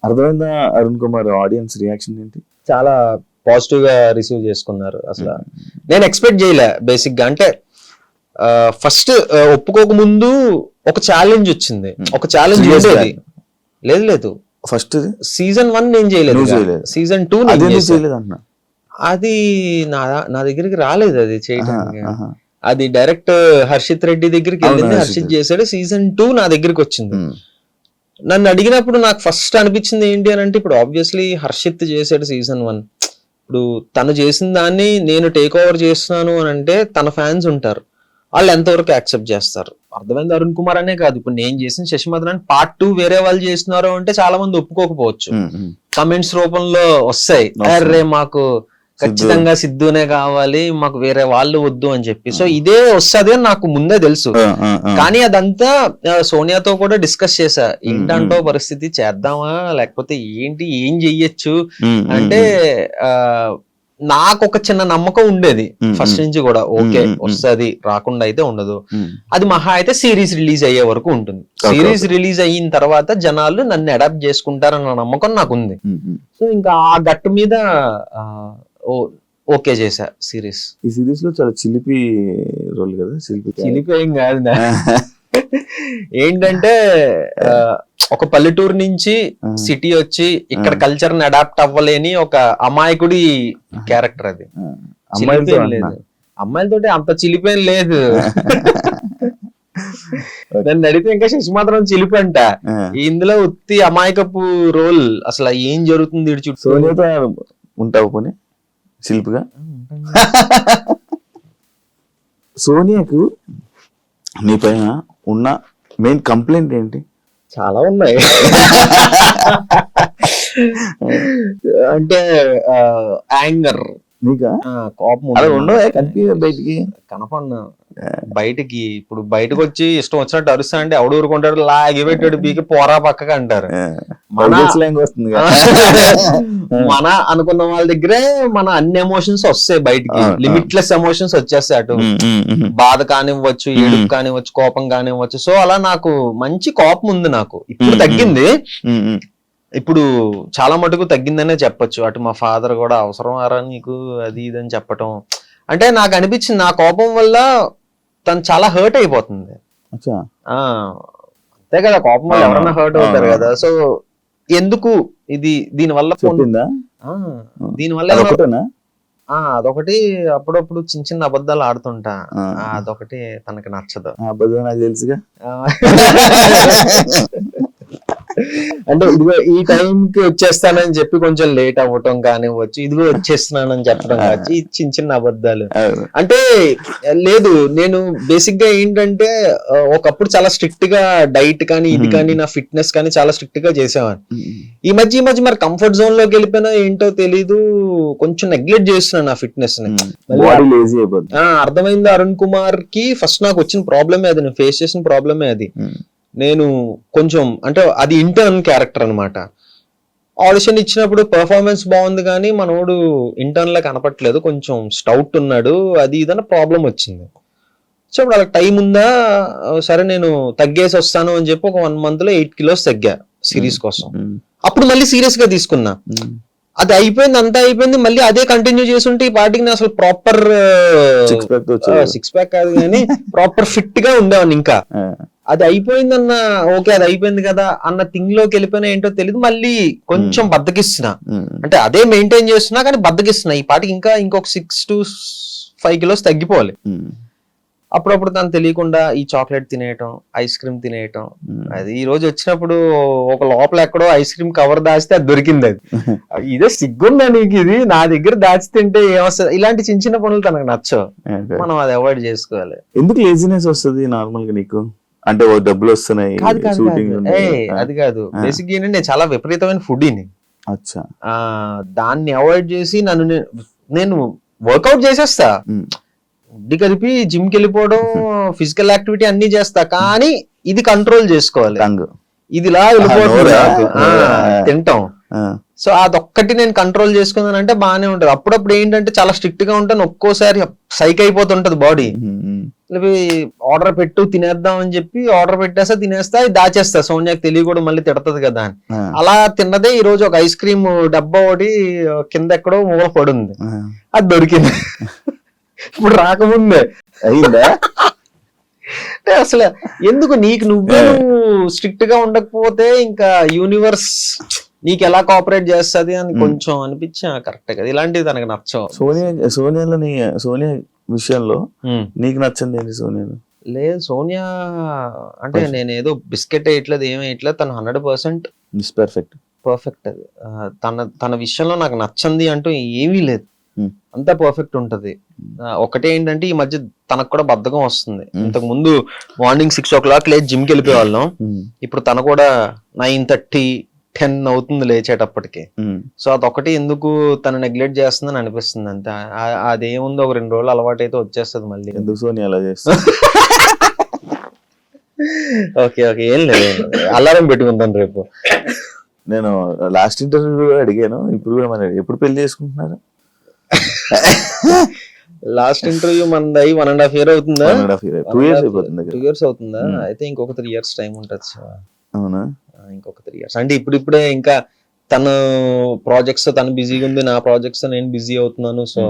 అర్థమైందా Arun Kumar audience reaction ఏంటి? చాలా పాజిటివ్ గా రిసీవ్ చేసుకున్నారు. అసలు నేను ఎక్స్పెక్ట్ చేయలే బేసిక్ గా. అంటే ఫస్ట్ ఒప్పుకోక ముందు ఒక ఛాలెంజ్ వచ్చింది, ఒక ఛాలెంజ్ ఉండేది. లేదు ఫస్ట్ సీజన్ 1 నేను చేయలేదు, సీజన్ 2 చేయలేదు అన్న. అది నా దగ్గరికి రాలేదు అది చేయడానికి. అది డైరెక్ట్ హర్షిత్ రెడ్డి దగ్గరికి వెళ్ళింది, హర్షిత్ చేశాడు. సీజన్ 2 నా దగ్గరికి వచ్చింది. నన్ను అడిగినప్పుడు నాకు ఫస్ట్ అనిపించింది ఏంటి అని అంటే, ఇప్పుడు ఆబ్వియస్లీ హర్షిత్ చేశాడు సీజన్ 1, ఇప్పుడు తను చేసిన దాన్ని నేను టేక్ ఓవర్ చేస్తున్నాను అని అంటే తన ఫ్యాన్స్ ఉంటారు, వాళ్ళు ఎంతవరకు యాక్సెప్ట్ చేస్తారు. అర్థమైంది. అరుణ్ కుమార్ అనే కాదు, ఇప్పుడు నేను చేసిన శశిమధురన్ పార్ట్ 2 వేరే వాళ్ళు చేస్తున్నారు అంటే చాలా మంది ఒప్పుకోకపోవచ్చు, కమెంట్స్ రూపంలో వస్తాయి, అరే మాకు ఖచ్చితంగా సిద్ధునే కావాలి, మాకు వేరే వాళ్ళు వద్దు అని చెప్పి. సో ఇదే వస్తుంది అని నాకు ముందే తెలుసు. కానీ అదంతా సోనియాతో కూడా డిస్కస్ చేశా, ఏంటంటో పరిస్థితి, చేద్దామా లేకపోతే ఏంటి, ఏం చెయ్యొచ్చు అంటే నాకు ఒక చిన్న నమ్మకం ఉండేది ఫస్ట్ నుంచి కూడా, ఓకే వస్తుంది, రాకుండా అయితే ఉండదు. అది మహా అయితే సిరీస్ రిలీజ్ అయ్యే వరకు ఉంటుంది. సిరీస్ రిలీజ్ అయిన తర్వాత జనాలు నన్ను అడాప్ట్ చేసుకుంటారన్న నమ్మకం నాకు ఉంది. సో ఇంకా ఆ గట్టు మీద ఓకే చేశా సిరీస్. ఈ సిరీస్ లో చాలా చిలిపి రోల్ కదా. చిలిపి ఏం కాదు, ఏంటంటే ఒక పల్లెటూరు నుంచి సిటీ వచ్చి ఇక్కడ కల్చర్ ని అడాప్ట్ అవ్వలేని ఒక అమాయకుడి క్యారెక్టర్ అది. లేదు అమ్మాయిలతోటి అంత చిలిపేం లేదు. నన్ను అడిగితే ఇంకా శశిమధురన్ చిలిపి అంట, ఇందులో ఉత్తి అమాయకపు రోల్. అసలు ఏం జరుగుతుంది ఇటు చుట్టూ. సోనియాతో ఉంటావు పోనీ చిలిపిగా? సోనియాకు నీ పైన ఉన్న మెయిన్ కంప్లైంట్ ఏంటి? చాలా ఉన్నాయి. అంటే యాంగర్, నీకా కోపం ఉండవు కనిపి బయటికి కనపడిన బయటికి. ఇప్పుడు బయటకు వచ్చి ఇష్టం వచ్చినట్టు అరుస్తా అంటే ఎవడు ఊరుకుంటాడు, లాగి పెట్టాడు పీకి పోరా పక్కగా అంటారు. మన అనుకున్న వాళ్ళ దగ్గరే మన అన్ని ఎమోషన్స్ వస్తాయి బయటికి, లిమిట్లెస్ ఎమోషన్స్ వచ్చేస్తాయి. అటు బాధ కానివ్వచ్చు, ఏడుపు కానివ్వచ్చు, కోపం కానివ్వచ్చు. సో అలా నాకు మంచి కోపం ఉంది. నాకు ఇప్పుడు తగ్గింది, ఇప్పుడు చాలా మటుకు తగ్గిందనే చెప్పొచ్చు. అటు మా ఫాదర్ కూడా అవసరం ఆరా నీకు అది ఇది అని చెప్పటం. అంటే నాకు అనిపించింది నా కోపం వల్ల తను చాలా హర్ట్ అయిపోతుంది. అంతే కదా, కోపం వల్ల ఎవరైనా హర్ట్ అవుతారు కదా. సో ఎందుకు ఇది దీనివల్ల అదొకటి అప్పుడప్పుడు చిన్న చిన్న అబద్ధాలు ఆడుతుంటా, అదొకటి తనకి నచ్చదు. అబద్ధం నాకు తెలుసుగా. అంటే ఇదిగో ఈ టైంకి వచ్చేస్తానని చెప్పి కొంచెం లేట్ అవ్వటం కానివ్వచ్చు, ఇదిగో వచ్చేస్తున్నానని చెప్పడం కావచ్చు, చిన్న చిన్న అబద్ధాలు. అంటే లేదు, నేను బేసిక్ గా ఏంటంటే ఒకప్పుడు చాలా స్ట్రిక్ట్ గా డైట్ కానీ ఇది కానీ నా ఫిట్నెస్ కానీ చాలా స్ట్రిక్ట్ గా చేసేవాడిని. ఈ మధ్య మరి కంఫర్ట్ జోన్ లోకి వెళ్ళిపోయినా ఏంటో తెలీదు, కొంచెం నెగ్లెక్ట్ చేస్తున్నాను నా ఫిట్నెస్ ని. అర్థమైంది. అరుణ్ కుమార్ కి ఫస్ట్ నాకు వచ్చిన ప్రాబ్లమే అది, నేను ఫేస్ చేసిన ప్రాబ్లమే అది. నేను కొంచెం అంటే అది ఇంటర్న్ క్యారెక్టర్ అనమాట. ఆడిషన్ ఇచ్చినప్పుడు పర్ఫార్మెన్స్ బాగుంది కానీ మనోడు ఇంటర్న్ లా కనపట్లేదు, కొంచెం స్టౌట్ ఉన్నాడు, అది ఇదన్న ప్రాబ్లం వచ్చింది. సో ఇప్పుడు అలా టైం ఉందా, సరే నేను తగ్గేసి వస్తాను అని చెప్పి ఒక 1 month లో 8 kilos తగ్గా సిరీస్ కోసం. అప్పుడు మళ్ళీ సీరియస్ గా తీసుకున్నా. అది అయిపోయింది, అంతా అయిపోయింది, మళ్ళీ అదే కంటిన్యూ చేస్తుంటే ఈ పార్టీకి అసలు ప్రాపర్ 6 pack కాదు కానీ ప్రాపర్ ఫిట్ గా ఉండేవాడిని. ఇంకా అది అయిపోయిందన్న ఓకే అది అయిపోయింది కదా అన్న థింగ్ లోకి వెళ్ళిపోయినా ఏంటో తెలియదు, మళ్ళీ కొంచెం బద్దకిస్తున్నా. అంటే అదే మెయింటైన్ చేస్తున్నా కానీ బద్దకిస్తున్నా. ఈ పాటికి ఇంకా ఇంకొక 6 to 5 kilos తగ్గిపోవాలి. అప్పుడప్పుడు తను తెలియకుండా ఈ చాక్లెట్ తినేయటం, ఐస్ క్రీమ్ తినేయటం. అది ఈ రోజు వచ్చినప్పుడు ఒక లోపల ఎక్కడో ఐస్ క్రీమ్ కవర్ దాచితే అది దొరికింది. అది ఇదే సిగ్గుందా నీకు, ఇది నా దగ్గర దాచి తింటే ఏమొస్తుంది. ఇలాంటి చిన్న చిన్న పనులు తనకు నచ్చవు, మనం అది అవాయిడ్ చేసుకోవాలి. ఎందుకు లేజినెస్ వస్తుంది నార్మల్ గా నీకు? అంటే డబ్బులు వస్తున్నాయి అది కాదు, బేసిక్ ఏంటంటే నేను చాలా విపరీతమైన ఫుడ్ని, దాన్ని అవాయిడ్ చేసి నేను వర్కౌట్ చేసేస్తా, ఇది కలిపి జిమ్ కి వెళ్ళిపోవడం, ఫిజికల్ యాక్టివిటీ అన్ని చేస్తా, కానీ ఇది కంట్రోల్ చేసుకోవాలి. ఇది ఇలా వెళ్ళిపోతుంది తింటాం. సో అదొక్కటి నేను కంట్రోల్ చేసుకున్నానంటే బాగానే ఉంటది. అప్పుడప్పుడు ఏంటంటే చాలా స్ట్రిక్ట్ గా ఉంటాను, ఒక్కోసారి సైక్ అయిపోతుంటది బాడీ. ఆర్డర్ పెట్టు తినేద్దాం అని చెప్పి ఆర్డర్ పెట్టేస్తా తినేస్తా దాచేస్తా, సోనియాకి తెలియకూడదు మళ్ళీ తిడతది కదా అని. అలా తిన్నదే ఈ రోజు ఒక ఐస్ క్రీమ్ డబ్బా ఒకటి కింద ఎక్కడో మూల పడుంది, అది దొరికింది. ఇప్పుడు రాకముందే అయిందా? అంటే అసలు ఎందుకు నీకు నువ్వు స్ట్రిక్ట్ గా ఉండకపోతే ఇంకా యూనివర్స్ నీకు ఎలా కోఆపరేట్ చేస్తుంది అని కొంచెం అనిపించా. కరెక్ట్ కదా, ఇలాంటివి తనకు నచ్చవు. సోనియా విషయంలో నీకు నచ్చింది ఏంటి సోనియాలో? లేదు, సోనియా అంటే నేను ఏదో బిస్కెట్ వేయట్లేదు, ఏమి వేయట్లేదు, తను 100% పర్ఫెక్ట్. అది తన విషయంలో నాకు నచ్చింది అంటూ ఏమీ లేదు, అంతా పర్ఫెక్ట్ ఉంటది. ఒకటే ఏంటంటే ఈ మధ్య తనకు కూడా బద్ధకం వస్తుంది. ఇంతకు ముందు మార్నింగ్ 6 o'clock లేచి జిమ్కి వెళ్ళిపోయే వాళ్ళం, ఇప్పుడు తను కూడా 9:30, 10 అవుతుంది లేచేటప్పటికి. సో అదొకటి ఎందుకు తను నెగ్లెక్ట్ చేస్తుందని అనిపిస్తుంది అంతే. అదేముంది, ఒక 2 రోజులు అలవాటు అయితే వచ్చేస్తుంది మళ్ళీ. ఎందుకు సోనియా అలా చేస్తా? ఓకే ఏం లేదు, అలారం పెట్టుకుంటాను రేపు. నేను లాస్ట్ ఇంటర్వ్యూ అడిగాను, ఇప్పుడు కూడా మరి ఎప్పుడు పెళ్లి చేసుకుంటున్నారు? లాస్ట్ ఇంటర్వ్యూ మనది 1.5 years అవుతుందా? 2 years అయిపోతుంది. 2 years అవుతుందా? అయితే ఇంకొక 3 years టైం ఉంటుంది. అవునా? ఇంకొక 3 years అంటే ఇప్పుడే ఇంకా తన ప్రాజెక్ట్స్ తను బిజీగా ఉంది, నా ప్రాజెక్ట్స్ నేను బిజీ అవుతున్నాను. సో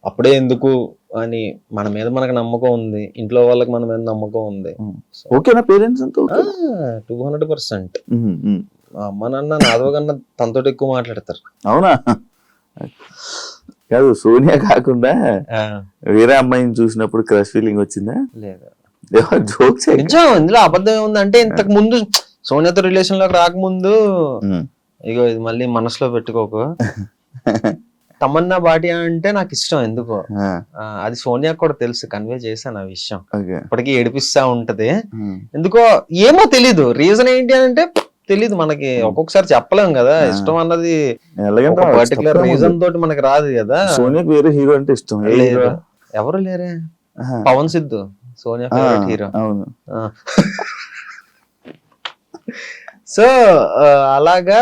అప్పుడే ఎందుకు అని మన మీద మనకు నమ్మకం ఉంది, ఇంట్లో వాళ్ళకి మన మీద నమ్మకం ఉంది. ఓకేనా పేరెంట్స్ అంతా? 200%. అమ్మ నాన్న నాదో కన్నా తనతో ఎక్కువ మాట్లాడతారు. అవునా? కాదు, సోనియా కాకుండా వేరే అమ్మాయిని చూసినప్పుడు క్రష్ ఫీలింగ్ వచ్చిందా? లేదా, జోక్స్. నిజం, ఇందులో అబద్ధం ఏముంది అంటే ఇంతకు ముందు సోనియాతో రిలేషన్ లోకి రాకముందు, ఇగో ఇది మళ్ళీ మనసులో పెట్టుకోకు, తమన్నా భాటియా అంటే నాకు ఇష్టం ఎందుకో. అది సోనియా కూడా తెలుసు, కన్వే చేశాను ఆ విషయం. ఇప్పటికీ ఏడిపిస్తా ఉంటది ఎందుకో, ఏమో తెలీదు, రీజన్ ఏంటి అంటే తెలీదు మనకి. ఒక్కొక్కసారి చెప్పలేం కదా, ఇష్టం అన్నది పర్టికులర్ రీజన్ తోటి మనకి రాదు కదా. సోనియా వేరే హీరో అంటే ఇష్టం లేదు, ఎవరు లేరే, పవన్ సిద్ధు సోనియా ఫేవరెట్ హీరో. అవును. సో అలాగా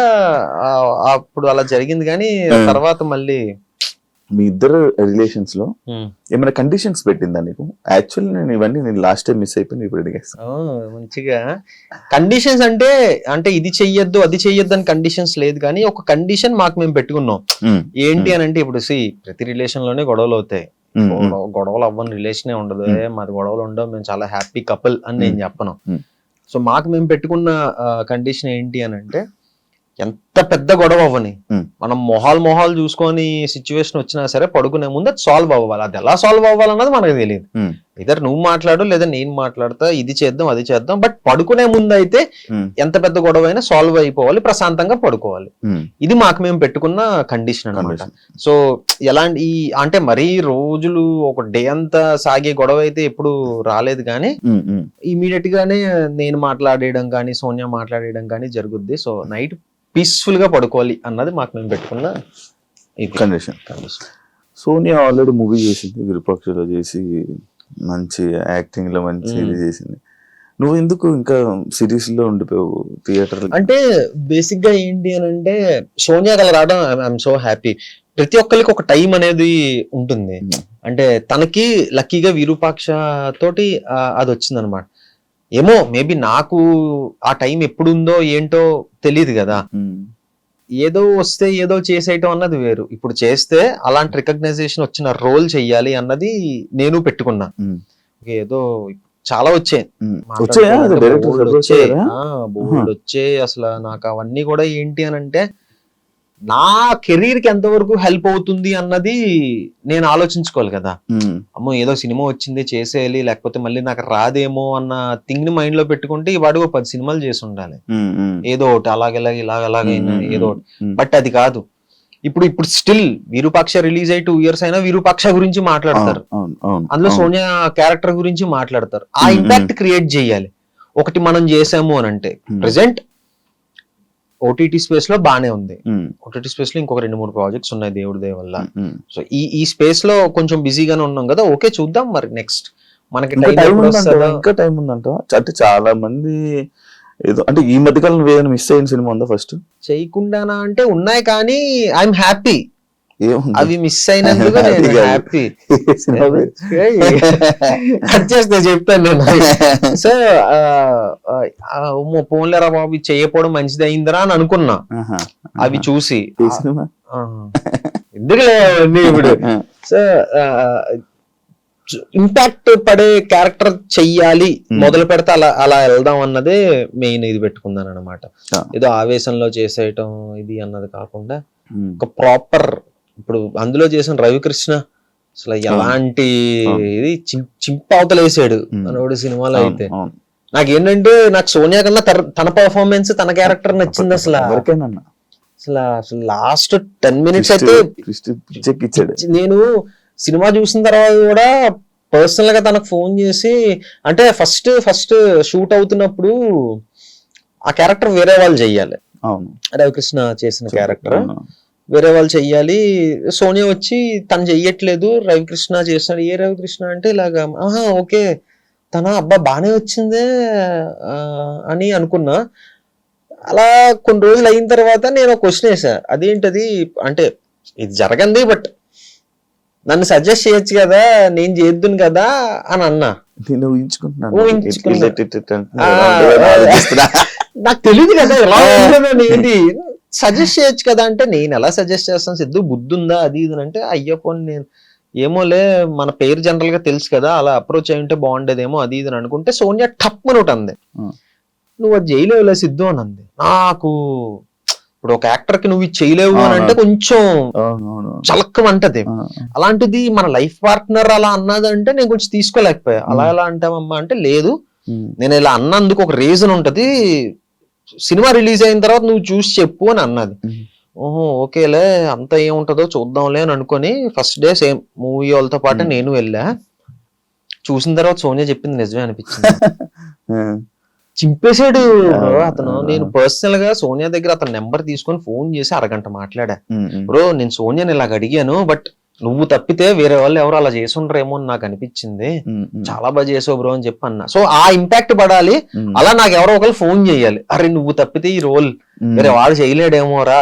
అప్పుడు అలా జరిగింది. కానీ తర్వాత మళ్ళీ మీ ఇద్దరు రిలేషన్స్ లో ఏమైనా కండిషన్స్ పెట్టిందా నీకు? యాక్చువల్లీ నేను ఇవన్నీ లాస్ట్ టైం మిస్ అయిపోయింది, ఇప్పుడు అడిగేస్తాను. మంచిగా కండిషన్స్ అంటే ఇది చెయ్యొద్దు అది చెయ్యొద్దు అని కండిషన్స్ లేదు, కానీ ఒక కండిషన్ మాకు మేము పెట్టుకున్నాం. ఏంటి అని అంటే, ఇప్పుడు ప్రతి రిలేషన్ లోనే గొడవలు అవుతాయి, గొడవలు అవ్వని రిలేషనే ఉండదు. మాది గొడవలు ఉండవు, మేము చాలా హ్యాపీ కపుల్ అని నేను చెప్పను. సో మాకు మేము పెట్టుకున్న కండిషన్ ఏంటి అని అంటే, ఎంత పెద్ద గొడవ అవ్వని, మనం మొహాలు చూసుకొని సిచ్యువేషన్ వచ్చినా సరే పడుకునే ముందు అది సాల్వ్ అవ్వాలి. అది ఎలా సాల్వ్ అవ్వాలన్నది మనకు తెలియదు. ఇద్దరు నువ్వు మాట్లాడు లేదా నేను మాట్లాడతా, ఇది చేద్దాం అది చేద్దాం, బట్ పడుకునే ముందు అయితే ఎంత పెద్ద గొడవ అయినా సాల్వ్ అయిపోవాలి, ప్రశాంతంగా పడుకోవాలి. ఇది మాకు మేము పెట్టుకున్న కండిషన్ అన్నమాట. సో ఎలాంటి అంటే మరీ రోజులు ఒక డే అంతా సాగే గొడవ అయితే ఎప్పుడు రాలేదు, కానీ ఇమీడియట్ గానే నేను మాట్లాడేయడం కానీ సోనియా మాట్లాడేయడం కానీ జరుగుద్ది. సో నైట్ పీస్ఫుల్ గా పడుకోవాలి అన్నది మాకు మేము పెట్టుకున్న కండిషన్. సోనియా ఆల్రెడీ మూవీ చేసింది, విరూపాక్షలో చేసి మంచి యాక్టింగ్ లో మంచి ఇది చేసింది. నువ్వు ఎందుకు ఇంకా సిరీస్ లో ఉండిపోయావు థియేటర్? అంటే బేసిక్ గా ఏంటి అని అంటే, సోనియా గల రావడం ఐఎమ్ సో హ్యాపీ. ప్రతి ఒక్కరికి ఒక టైం అనేది ఉంటుంది. అంటే తనకి లక్కీగా విరూపాక్ష తోటి అది వచ్చింది అనమాట. ఏమో మేబీ నాకు ఆ టైం ఎప్పుడుందో ఏంటో తెలియదు కదా, ఏదో వస్తే ఏదో చేసేయటం అన్నది వేరు. ఇప్పుడు చేస్తే అలాంటి రికగ్నైజేషన్ వచ్చిన రోల్ చెయ్యాలి అన్నది నేను పెట్టుకున్నా. ఏదో చాలా వచ్చాయి, బోల్డ్ వచ్చాయి. అసలు నాకు అవన్నీ కూడా ఏంటి అని అంటే, నా కెరీర్ కి ఎంతవరకు హెల్ప్ అవుతుంది అన్నది నేను ఆలోచించుకోవాలి కదా. అమ్మో ఏదో సినిమా వచ్చింది చేసేయాలి, లేకపోతే మళ్ళీ నాకు రాదేమో అన్న థింగ్ ని మైండ్ లో పెట్టుకుంటే వాడు 10 సినిమాలు చేసి ఉండాలి, ఏదో ఒకటి అలాగైనా ఏదో ఒకటి. బట్ అది కాదు. ఇప్పుడు స్టిల్ విరూపాక్ష రిలీజ్ అయ్యి 2 years అయినా విరూపాక్ష గురించి మాట్లాడతారు, అందులో సోనియా క్యారెక్టర్ గురించి మాట్లాడతారు. ఆ ఇంపాక్ట్ క్రియేట్ చేయాలి. ఒకటి మనం చేసాము అని అంటే, ప్రెసెంట్ ఓటీటీ స్పేస్ లో బానే ఉంది. ఓటీటీ స్పేస్ లో ఇంకొక 2-3 ప్రాజెక్ట్స్ ఉన్నాయి దేవుడి దయ వల్ల. సో ఈ స్పేస్ లో కొంచెం బిజీగానే ఉన్నాం కదా. ఓకే చూద్దాం మరి నెక్స్ట్ మనకి ఇంకా టైం ఉందంట. అంటే చాలా మంది ఏదో అంటే ఈ మధ్యకాలం ఏదైనా మిస్ అయిన సినిమా ఉందా ఫస్ట్? చేయకుండానా అంటే ఉన్నాయి, కానీ ఐఎమ్ హ్యాపీ. ఏముంది అవి మిస్ అయినందుకు అది నేను కాదు. హ్యాపీ. సినిమా పేరు. కట్ చేస్తే చెప్తాను నేను. సో పోన్లేరా బాబు ఇది చేయకపోవడం మంచిది అయిందిరా అని అనుకున్నా ఆహా. అవి చూసి. ఏ సినిమా? ఎందుకులే అవన్నీ ఇప్పుడు. సో ఇంపాక్ట్ పడే క్యారెక్టర్ చెయ్యాలి మొదలు పెడితే అలా అలా వెళ్దాం అన్నదే మెయిన్ ఇది పెట్టుకున్నాను అనమాట. ఏదో ఆవేశంలో చేసేయటం ఇది అన్నది కాకుండా ఒక ప్రాపర్ ఇప్పుడు అందులో చేసిన రవికృష్ణ అసలు ఎలాంటి ఇది చింపవతలేసాడు మనోడు సినిమాలో అయితే. నాకేంటంటే నాకు సోనియా కన్నా తన పర్ఫార్మెన్స్ తన క్యారెక్టర్ నచ్చింది అసలు. అసలు లాస్ట్ 10 minutes అయితే నేను సినిమా చూసిన తర్వాత కూడా పర్సనల్ గా తనకు ఫోన్ చేసి, అంటే ఫస్ట్ షూట్ అవుతున్నప్పుడు ఆ క్యారెక్టర్ వేరే వాళ్ళు చెయ్యాలి, రవికృష్ణ చేసిన క్యారెక్టర్ వేరే వాళ్ళు చెయ్యాలి. సోనియా వచ్చి తను చెయ్యట్లేదు రవికృష్ణ చేస్తున్నాడు. ఏ రవికృష్ణ అంటే ఇలాగా ఆహా ఓకే తన అబ్బా బానే వచ్చిందే అని అనుకున్నా. అలా కొన్ని రోజులు అయిన తర్వాత నేను ఒక క్వశ్చన్ వేసా, అదేంటది అంటే ఇది జరగంది బట్ నన్ను సజెస్ట్ చేయొచ్చు కదా నేను చేద్దును కదా అని అన్నా. నాకు తెలియదు కదా ఎలా ఉంటుందని, ఏంటి సజెస్ట్ చేయొచ్చు కదా అంటే నేను ఎలా సజెస్ట్ చేస్తాను సిద్ధు బుద్ధి ఉందా అది ఇది అంటే అయ్యప్ప నేను ఏమోలే మన పేరు జనరల్ గా తెలుసు కదా అలా అప్రోచ్ అయి ఉంటే బాగుండేదేమో అది ఇది అని అనుకుంటే సోనియా టప్ అని ఒకటి అంది, నువ్వు అది చేయలేవులే సిద్ధు అని అంది. నాకు ఇప్పుడు ఒక యాక్టర్ కి నువ్వు ఇది చేయలేవు అని అంటే కొంచెం చలక్కమంటది. అలాంటిది మన లైఫ్ పార్ట్నర్ అలా అన్నదంటే నేను కొంచెం తీసుకోలేకపోయా. అలా ఎలా అంటావమ్మా అంటే లేదు నేను ఇలా అన్నందుకు ఒక రీజన్ ఉంటది, సినిమా రిలీజ్ అయిన తర్వాత నువ్వు చూసి చెప్పు అని అన్నది. ఓహో ఓకేలే అంత ఏముంటదో చూద్దాంలే అని అనుకొని ఫస్ట్ డే సేమ్ మూవీ వాళ్ళతో పాటు నేను వెళ్ళా. చూసిన తర్వాత సోనియా చెప్పింది నిజమే అనిపించింది. చింపేశాడు అతను. నేను పర్సనల్ గా సోనియా దగ్గర అతని నెంబర్ తీసుకొని ఫోన్ చేసి అరగంట మాట్లాడా. బ్రో నేను సోనియాని ఇలాగ అడిగాను బట్ నువ్వు తప్పితే వేరే వాళ్ళు ఎవరు అలా చేసి ఉండరేమో అని నాకు అనిపించింది, చాలా బాగా చేసావు బ్రో అని చెప్పి అన్నా. సో ఆ ఇంపాక్ట్ పడాలి, అలా నాకు ఎవరో ఒకరు ఫోన్ చేయాలి, అరే నువ్వు తప్పితే ఈ రోల్ వేరే వాళ్ళు చేయలేడేమోరా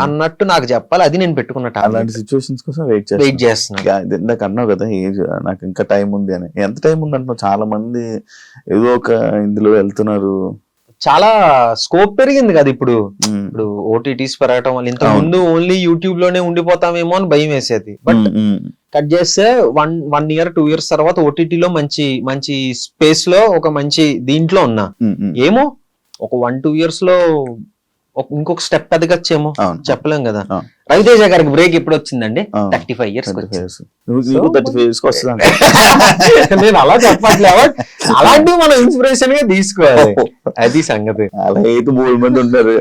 అన్నట్టు నాకు చెప్పాలి. అది నేను పెట్టుకున్నట్టు అలాంటి సిచ్యువేషన్స్ కోసం వెయిట్ చేస్తున్నాను. ఇందాక అన్నావు కదా ఏజ్ నాకు ఇంకా టైం ఉంది అని, ఎంత టైం ఉంది అంటున్నావు? చాలా మంది ఏదో ఒక ఇందులో వెళ్తున్నారు, చాలా స్కోప్ పెరిగింది కదా ఇప్పుడు. ఇప్పుడు ఓటీటీస్ పెరగటం వల్ల ఇంత ముందు ఓన్లీ యూట్యూబ్ లోనే ఉండిపోతామేమో అని భయం వేసేది. బట్ కట్ చేస్తే 1 year 2 years తర్వాత ఓటీటీలో మంచి స్పేస్ లో ఒక మంచి దీంట్లో ఉన్నా. ఏమో ఒక 1-2 years లో ఇంకొక స్టెప్ ఎదగచ్చేమో చెప్పలేం కదా. రవితేజ గారికి బ్రేక్ ఎప్పుడు వచ్చిందండి? 35 years. నేను అలా చెప్పట్లే, అలాంటివి మనం ఇన్స్పిరేషన్ గా తీసుకోవాలి, అది సంగతి. అలా అయితే 3 మంది ఉంటారు,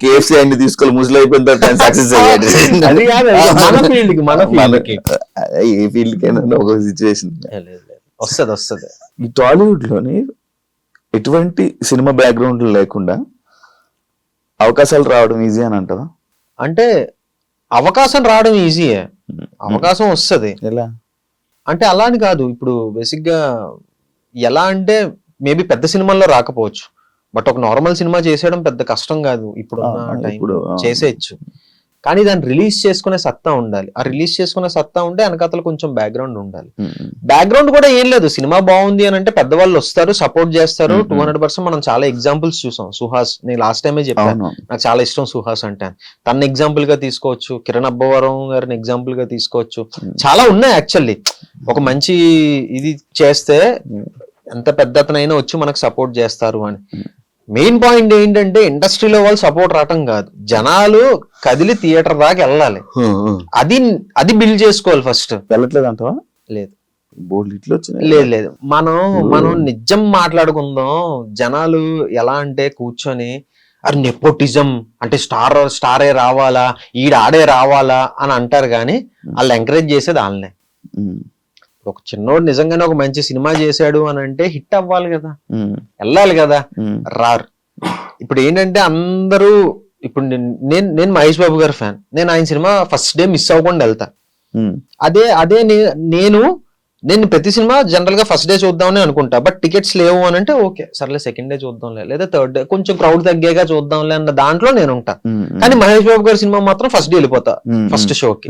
కేఎఫ్సీ అన్ని తీసుకోవాలి ముసలి అయిపోయిన తర్వాత సక్సెస్ అయ్యాడు. అది కాదు మన ఫీల్డ్ కి ఏ ఫీల్డ్ కైనా ఒక సిచ్యువేషన్ వస్తుంది. ఈ టాలీవుడ్ లోని ఎటువంటి సినిమా బ్యాక్గ్రౌండ్ లేకుండా అవకాశాలు రావడం ఈజీ అని అంటారా? అంటే అవకాశం రావడం ఈజీయే, అవకాశం వస్తుంది. ఎలా అంటే అలా అని కాదు, ఇప్పుడు బేసిక్ గా ఎలా అంటే మేబీ పెద్ద సినిమాల్లో రాకపోవచ్చు బట్ ఒక నార్మల్ సినిమా చేసేయడం పెద్ద కష్టం కాదు, ఇప్పుడు చేసేయచ్చు. కానీ దాన్ని రిలీజ్ చేసుకునే సత్తా ఉండాలి. ఆ రిలీజ్ చేసుకునే సత్తా ఉంటే వెనకాతలు కొంచెం బ్యాక్గ్రౌండ్ ఉండాలి. బ్యాక్గ్రౌండ్ కూడా ఏం లేదు, సినిమా బాగుంది అని అంటే పెద్దవాళ్ళు వస్తారు, సపోర్ట్ చేస్తారు 200%. మనం చాలా ఎగ్జాంపుల్స్ చూసాం. సుహాస్, నేను లాస్ట్ టైమే చెప్పాను నాకు చాలా ఇష్టం సుహాస్ అంటే, తన ఎగ్జాంపుల్ గా తీసుకోవచ్చు, కిరణ్ అబ్బవరం గారిని ఎగ్జాంపుల్ గా తీసుకోవచ్చు, చాలా ఉన్నాయి యాక్చువల్లీ. ఒక మంచి ఇది చేస్తే ఎంత పెద్ద అతనైనా వచ్చి మనకు సపోర్ట్ చేస్తారు అని. మెయిన్ పాయింట్ ఏంటంటే ఇండస్ట్రీలో వాళ్ళు సపోర్ట్ రావటం కాదు, జనాలు కదిలి థియేటర్ దాకా వెళ్ళాలి, అది బిల్డ్ చేసుకోవాలి ఫస్ట్. వెళ్ళట్లేదు అంటావా? లేదు లేదు, మనం నిజం మాట్లాడుకుందాం. జనాలు ఎలా అంటే కూర్చొని అరే నెపోటిజం అంటే స్టారే రావాలా, ఆడే రావాలా అని అంటారు కానీ వాళ్ళు ఎంకరేజ్ చేసేది వాళ్ళనే. ఒక చిన్నోడు నిజంగానే ఒక మంచి సినిమా చేశాడు అని అంటే హిట్ అవ్వాలి కదా, వెళ్ళాలి కదా, రారు. ఇప్పుడు ఏంటంటే అందరూ ఇప్పుడు నేను మహేష్ బాబు గారి ఫ్యాన్, నేను ఆయన సినిమా ఫస్ట్ డే మిస్ అవ్వకుండా వెళ్తా. అదే నేను నేను ప్రతి సినిమా జనరల్ గా ఫస్ట్ డే చూద్దామని అనుకుంటా, బట్ టికెట్స్ లేవు అని అంటే ఓకే సర్లే సెకండ్ డే చూద్దాంలే, లేదా థర్డ్ డే కొంచెం క్రౌడ్ తగ్గాక చూద్దాంలే అన్న దాంట్లో నేను ఉంటా. కానీ మహేష్ బాబు గారి సినిమా మాత్రం ఫస్ట్ డే వెళ్ళిపోతా ఫస్ట్ షోకి.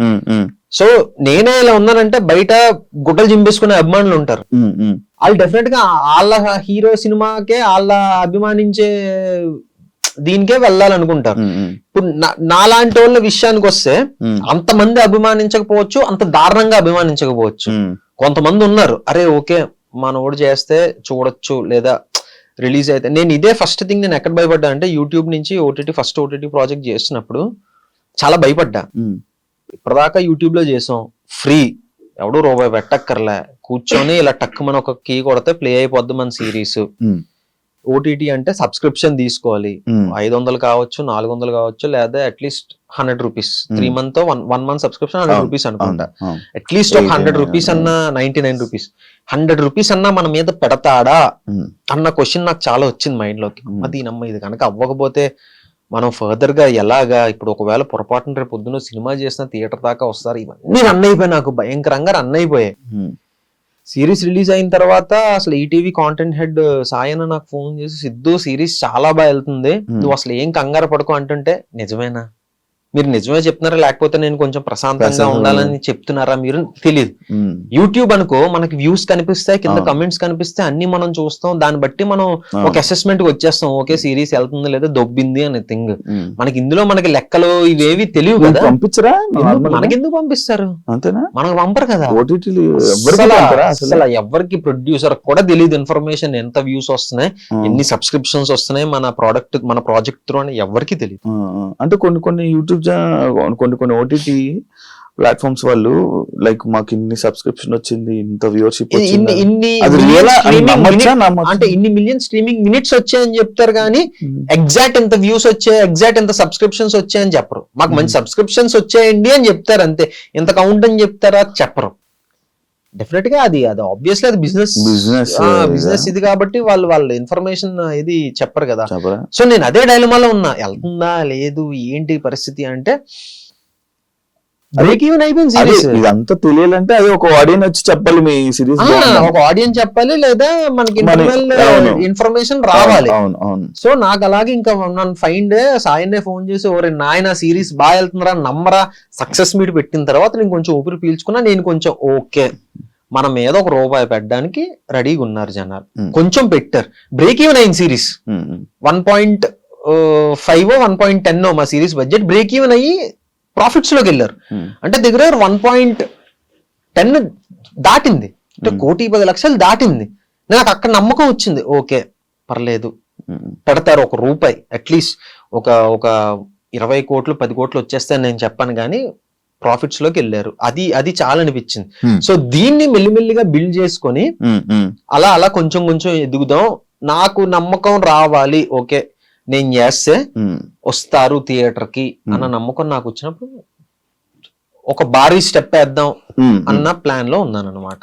సో నేనే ఇలా ఉన్నానంటే బయట గుడ్డలు చింపేసుకునే అభిమానులు ఉంటారు, వాళ్ళు డెఫినెట్ గా వాళ్ళ హీరో సినిమాకే వాళ్ళ అభిమానించే దీనికే వెళ్ళాలనుకుంటారు. ఇప్పుడు నాలాంటి వాళ్ళ విషయానికి వస్తే అంతమంది అభిమానించకపోవచ్చు, అంత దారుణంగా అభిమానించకపోవచ్చు. కొంతమంది ఉన్నారు అరే ఓకే మనోడు చేస్తే చూడొచ్చు లేదా రిలీజ్ అయితే. నేను ఇదే ఫస్ట్ థింగ్ నేను ఎక్కడ భయపడ్డా అంటే యూట్యూబ్ నుంచి ఫస్ట్ ఓటీటీ ప్రాజెక్ట్ చేస్తున్నప్పుడు చాలా భయపడ్డా. ఇప్పటిదాకా యూట్యూబ్ లో చేసాం ఫ్రీ, ఎవడు రూపాయి పెట్టక్కర్లే, కూర్చొని ఇలా టక్ మన ఒక కీ కొడితే ప్లే అయిపోద్ది మన సిరీస్. ఓటీటీ అంటే సబ్స్క్రిప్షన్ తీసుకోవాలి, 500 కావచ్చు 400 కావచ్చు, లేదా at least 100 rupees 3 month 1 month subscription 100 rupees అనుకుంటా. అట్లీస్ట్ ఒక 100 రూపీస్ అన్నా 99 రూపీస్ 100 రూపీస్ అన్నా మన మీద పెడతాడా అన్న క్వశ్చన్ నాకు చాలా వచ్చింది మైండ్ లోకి. దీనమ్మ ఇది కనుక అవ్వకపోతే మనం ఫర్దర్ గా ఎలాగా, ఇప్పుడు ఒకవేళ పొరపాటున రేపు పొద్దున్న సినిమా చేసిన థియేటర్ దాకా వస్తారు, ఇవన్నీ రన్ అయిపోయాయి, నాకు భయంకరంగా రన్ అయిపోయాయి. సిరీస్ రిలీజ్ అయిన తర్వాత అసలు ఈటీవీ కాంటెంట్ హెడ్ సాయన నాకు ఫోన్ చేసి, సిద్ధు సిరీస్ చాలా బాగా వెళ్తుంది, నువ్వు అసలు ఏం కంగారు పడుకో అంటుంటే, నిజమేనా మీరు నిజమే చెప్తున్నారా లేకపోతే నేను కొంచెం ప్రశాంతంగా ఉండాలని చెప్తున్నారా మీరు తెలియదు. యూట్యూబ్ అనుకో మనకి వ్యూస్ కనిపిస్తాయి, కింద కమెంట్స్ కనిపిస్తాయి, అన్ని మనం చూస్తాం, దాన్ని బట్టి మనం ఒక అసెస్మెంట్ కి వచ్చేస్తాం, ఓకే సిరీస్ వెళ్తుంది లేదా దొబ్బింది అనే థింగ్. మనకి ఇందులో మనకి లెక్కలు ఇవేవి తెలియవు కదా, పంపించరా మనకి ఎందుకు పంపిస్తారు, అంతేనా మనకు పంపరు కదా. అసలు ఎవరికి ప్రొడ్యూసర్ కూడా తెలియదు ఇన్ఫర్మేషన్, ఎంత వ్యూస్ వస్తున్నాయి, ఎన్ని సబ్స్క్రిప్షన్స్ వస్తున్నాయి మన ప్రాజెక్ట్ త్రూ అని ఎవరికి తెలియదు. అంటే కొన్ని యూట్యూబ్ కొన్ని ఓటీటీ ప్లాట్ఫామ్స్ వాళ్ళు లైక్ మాకు ఇన్ని సబ్స్క్రిప్షన్ వచ్చింది, ఇంత వ్యూవర్షిప్ అంటే ఇన్ని మిలియన్ స్ట్రీమింగ్ మినిట్స్ వచ్చాయని చెప్తారు కానీ ఎగ్జాక్ట్ ఎంత వ్యూస్ వచ్చాయి, ఎగ్జాక్ట్ ఎంత సబ్స్క్రిప్షన్స్ వచ్చాయని చెప్పరు. మాకు మంచి సబ్స్క్రిప్షన్స్ వచ్చాయండి అని చెప్తారు అంతే, ఎంత కౌంట్ అని చెప్తారా చెప్పరు. డెఫినెట్ గా అది ఆబ్వియస్లీ అది బిజినెస్ ఇది కాబట్టి వాళ్ళు ఇన్ఫర్మేషన్ ఇది చెప్పరు కదా. సో నేను అదే డైలమాలో ఉన్నా, వెళ్తుందా లేదు ఏంటి పరిస్థితి అంటే బ్రేక్ ఈవెన్ అయిపోయింది సిరీస్. ఇదంతా తెలియాలంటే అది ఒక ఆడియన్స్ వచ్చి చెప్పాలి, మీ సిరీస్ ఒక ఆడియన్స్ చెప్పాలి, లేదా మనకి ఇన్ఫర్మేషన్ రావాలి. సో నాకు అలాగే ఇంకా నన్ను ఫైండ్ సాయన్నే ఫోన్ చేసి, ఓరే నాయన సిరీస్ బాగా వెళ్తుందిరా నమ్మరా, సక్సెస్ మీట్ పెట్టిన తర్వాత నేను కొంచెం ఊపిరి పీల్చుకున్నా, నేను కొంచెం ఓకే మన మీద ఒక రూపాయి పెట్టడానికి రెడీగా ఉన్నారు జనాలు, కొంచెం పెట్టారు. బ్రేక్ ఈవెన్ అయింది సిరీస్, 1.5 1.10 మా సిరీస్ బడ్జెట్, బ్రేక్ ఈవెన్ అయ్యి ప్రాఫిట్స్ లోకి వెళ్ళారు. అంటే దగ్గర 1.10 దాటింది, అంటే 1,10,00,000 దాటింది. నాకు అక్కడ నమ్మకం వచ్చింది, ఓకే పర్లేదు పెడతారు ఒక రూపాయి, అట్లీస్ట్ ఒక 20 కోట్లు 10 కోట్లు వచ్చేస్తాయని నేను చెప్పాను, కానీ ప్రాఫిట్స్ లోకి వెళ్ళారు. అది చాలా అనిపించింది. సో దీన్ని మెల్లిమెల్లిగా బిల్డ్ చేసుకొని అలా కొంచెం ఎదుగుదాం, నాకు నమ్మకం రావాలి, ఓకే నేను చేస్తే వస్తారు థియేటర్ కి అన్న నమ్మకం నాకు వచ్చినప్పుడు ఒక భారీ స్టెప్ వేద్దాం అన్న ప్లాన్ లో ఉన్నాను అనమాట.